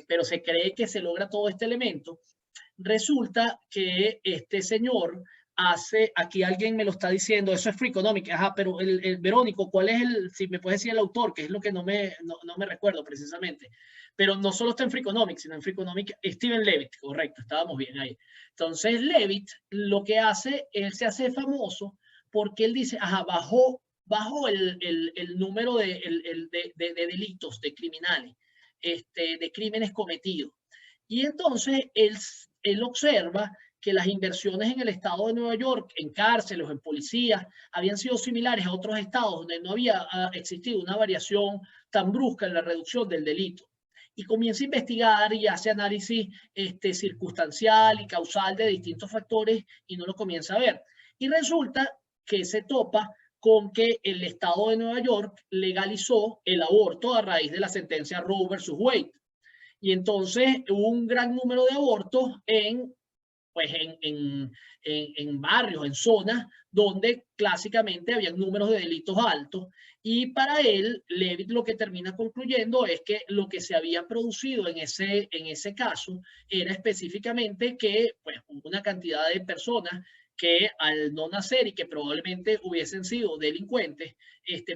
pero se cree que se logra todo este elemento. Resulta que este señor hace, aquí alguien me lo está diciendo, eso es Freakonomics, ajá, pero el Verónico, ¿cuál es si me puedes decir el autor? Que es lo que no me recuerdo precisamente. Pero no solo está en Freakonomics, sino en Freakonomics, Steven Levitt, correcto, estábamos bien ahí. Entonces Levitt lo que hace, él se hace famoso porque él dice, ajá, bajó el número de delitos, de criminales, de crímenes cometidos. Y entonces él observa que las inversiones en el estado de Nueva York, en cárceles, en policías, habían sido similares a otros estados donde no había existido una variación tan brusca en la reducción del delito. Y comienza a investigar y hace análisis circunstancial y causal de distintos factores y no lo comienza a ver. Y resulta que se topa con que el estado de Nueva York legalizó el aborto a raíz de la sentencia Roe versus Wade. Y entonces hubo un gran número de abortos en pues en barrios, en zonas donde clásicamente habían números de delitos altos. Y para él, Levitt lo que termina concluyendo es que lo que se había producido en ese caso era específicamente que pues, una cantidad de personas que al no nacer y que probablemente hubiesen sido delincuentes,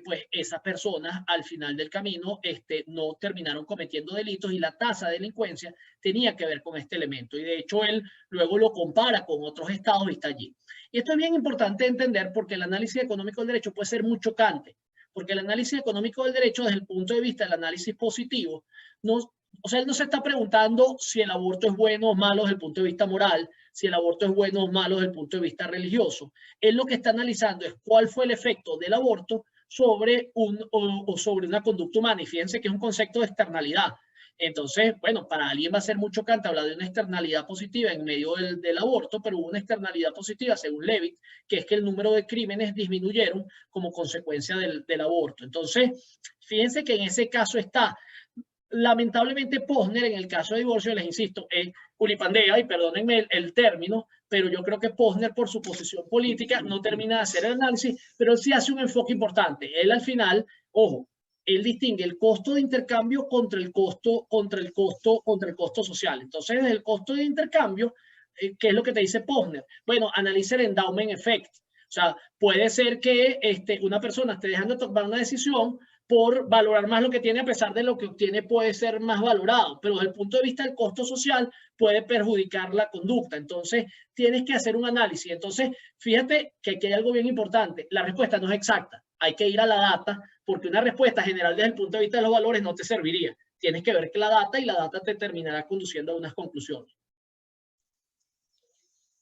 pues esas personas al final del camino no terminaron cometiendo delitos y la tasa de delincuencia tenía que ver con este elemento. Y de hecho él luego lo compara con otros estados y está allí. Y esto es bien importante entender porque el análisis económico del derecho puede ser muy chocante, porque el análisis económico del derecho desde el punto de vista del análisis positivo, o sea, él no se está preguntando si el aborto es bueno o malo desde el punto de vista moral, si el aborto es bueno o malo desde el punto de vista religioso. Él lo que está analizando es cuál fue el efecto del aborto sobre sobre una conducta humana. Y fíjense que es un concepto de externalidad. Entonces, bueno, para alguien va a ser muy chocante hablar de una externalidad positiva en medio del aborto, pero hubo una externalidad positiva, según Levitt, que es que el número de crímenes disminuyeron como consecuencia del aborto. Entonces, fíjense que en ese caso está, lamentablemente, Posner, en el caso de divorcio, les insisto, es culipandea, y perdónenme el término, pero yo creo que Posner, por su posición política, no termina de hacer el análisis, pero él sí hace un enfoque importante. Él al final, ojo, él distingue el costo de intercambio contra el costo social. Entonces, desde el costo de intercambio, ¿qué es lo que te dice Posner? Bueno, analiza el endowment effect. O sea, puede ser que una persona esté dejando de tomar una decisión por valorar más lo que tiene, a pesar de lo que obtiene puede ser más valorado, pero desde el punto de vista del costo social puede perjudicar la conducta. Entonces, tienes que hacer un análisis. Entonces, fíjate que aquí hay algo bien importante. La respuesta no es exacta. Hay que ir a la data, porque una respuesta general desde el punto de vista de los valores no te serviría. Tienes que ver que la data, y la data te terminará conduciendo a unas conclusiones.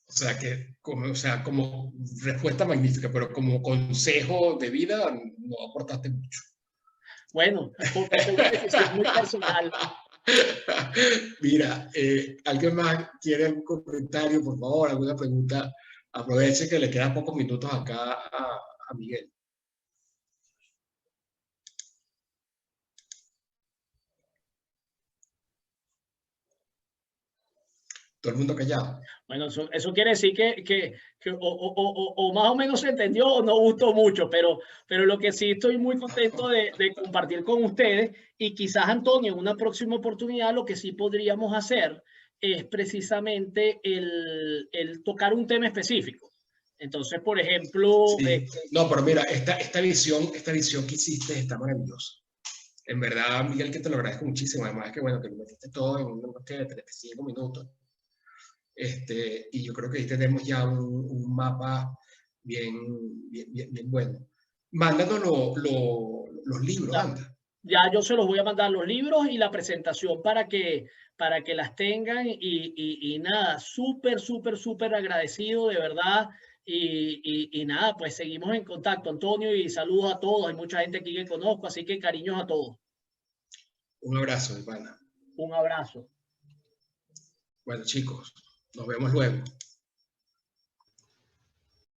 O sea, como respuesta magnífica, pero como consejo de vida no aportaste mucho. Bueno, porque es una decisión muy personal. Mira, ¿alguien más quiere un comentario, por favor? ¿Alguna pregunta? Aproveche que le quedan pocos minutos acá a Miguel. Todo el mundo callado. Bueno, eso quiere decir que o más o menos se entendió o no gustó mucho, pero lo que sí estoy muy contento de compartir con ustedes, y quizás, Antonio, en una próxima oportunidad lo que sí podríamos hacer es precisamente el tocar un tema específico. Entonces, por ejemplo... Sí. No, pero mira, esta visión que hiciste está maravillosa. En verdad, Miguel, que te lo agradezco muchísimo. Además, que bueno, que lo metiste todo en unos 35 minutos. Y yo creo que ahí tenemos ya un mapa bien bueno. Mándanos los libros, anda. Ya yo se los voy a mandar, los libros y la presentación para que las tengan, y nada, súper agradecido, de verdad. Y nada, pues seguimos en contacto, Antonio, y saludos a todos. Hay mucha gente aquí que conozco, así que cariños a todos. Un abrazo, hermana. Un abrazo. Bueno, chicos, nos vemos luego.